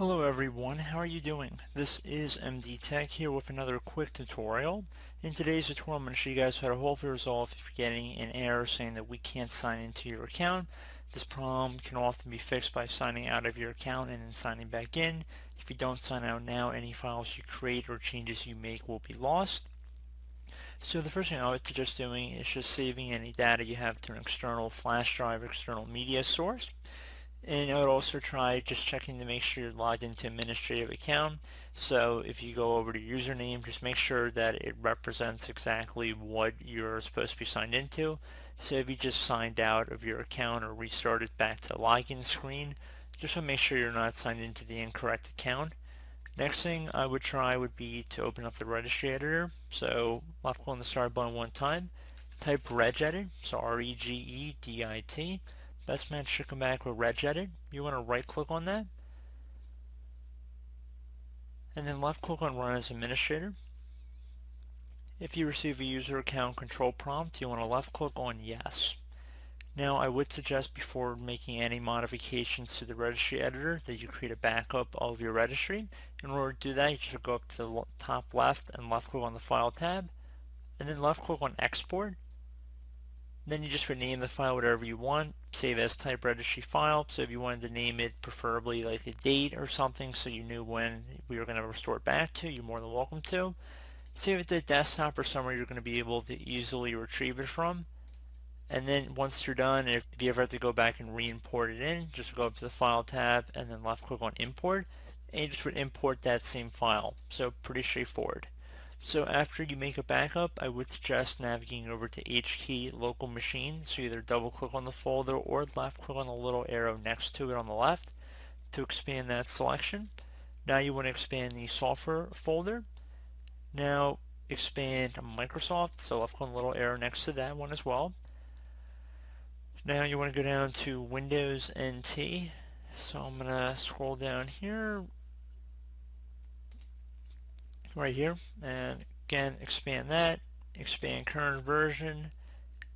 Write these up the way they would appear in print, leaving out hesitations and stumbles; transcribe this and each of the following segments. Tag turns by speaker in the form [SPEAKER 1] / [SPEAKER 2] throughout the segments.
[SPEAKER 1] Hello everyone, how are you doing? This is MD Tech here with another quick tutorial. In today's tutorial I'm going to show you guys how to hopefully resolve if you're getting an error saying that we can't sign into your account. This problem can often be fixed by signing out of your account and then signing back in. If you don't sign out now, any files you create or changes you make will be lost. So the first thing I would suggest doing is just saving any data you have to an external flash drive or external media source. And I would also try just checking to make sure you're logged into administrative account. So if you go over to username, just make sure that it represents exactly what you're supposed to be signed into. So if you just signed out of your account or restarted back to login screen, just want to make sure you're not signed into the incorrect account. Next thing I would try would be to open up the Registry Editor. So left click on the start button one time, type regedit, so R-E-G-E-D-I-T. Best match should come back with regedit. You want to right click on that and then left click on run as administrator. If you receive a user account control prompt, you want to left click on yes. Now I would suggest before making any modifications to the registry editor that you create a backup of your registry. In order to do that, you should go up to the top left and left click on the file tab and then left click on export. Then you just rename the file whatever you want, save as type registry file. So if you wanted to name it preferably like a date or something so you knew when we were going to restore it back to, you're more than welcome to. Save it to desktop or somewhere you're going to be able to easily retrieve it from. And then once you're done, if you ever have to go back and re-import it in, just go up to the file tab and then left click on import and you just would import that same file. So pretty straightforward. So after you make a backup, I would suggest navigating over to HKey local machine. So either double click on the folder or left click on the little arrow next to it on the left to expand that selection. Now you want to expand the software folder. Now expand Microsoft, so left click on the little arrow next to that one as well. Now you want to go down to Windows NT. So I'm going to scroll down here, right here, and again expand that, expand current version.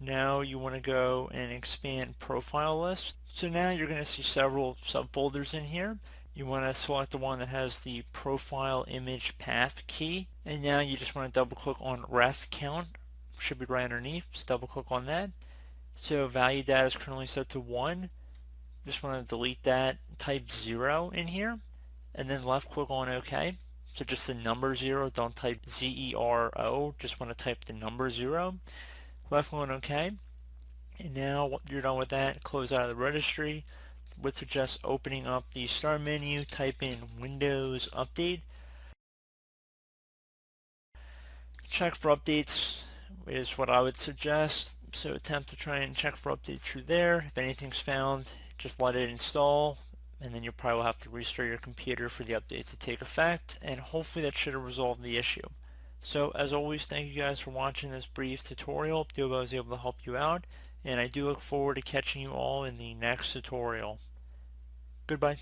[SPEAKER 1] Now you want to go and expand profile list. So now you're going to see several subfolders in here. You want to select the one that has the profile image path key, and now you just want to double click on ref count, should be right underneath, just double click on that. So value data is currently set to 1. Just want to delete that, type 0 in here, and then left click on OK. So just the number 0, don't type Z-E-R-O, just want to type the number 0. Left click on OK. And now once you're done with that, close out of the registry. Would suggest opening up the start menu, type in Windows Update. Check for updates is what I would suggest. So attempt to try and check for updates through there. If anything's found, just let it install, and then you'll probably have to restart your computer for the updates to take effect, and hopefully that should have resolved the issue. So as always, thank you guys for watching this brief tutorial. I hope I was able to help you out, and I do look forward to catching you all in the next tutorial. Goodbye.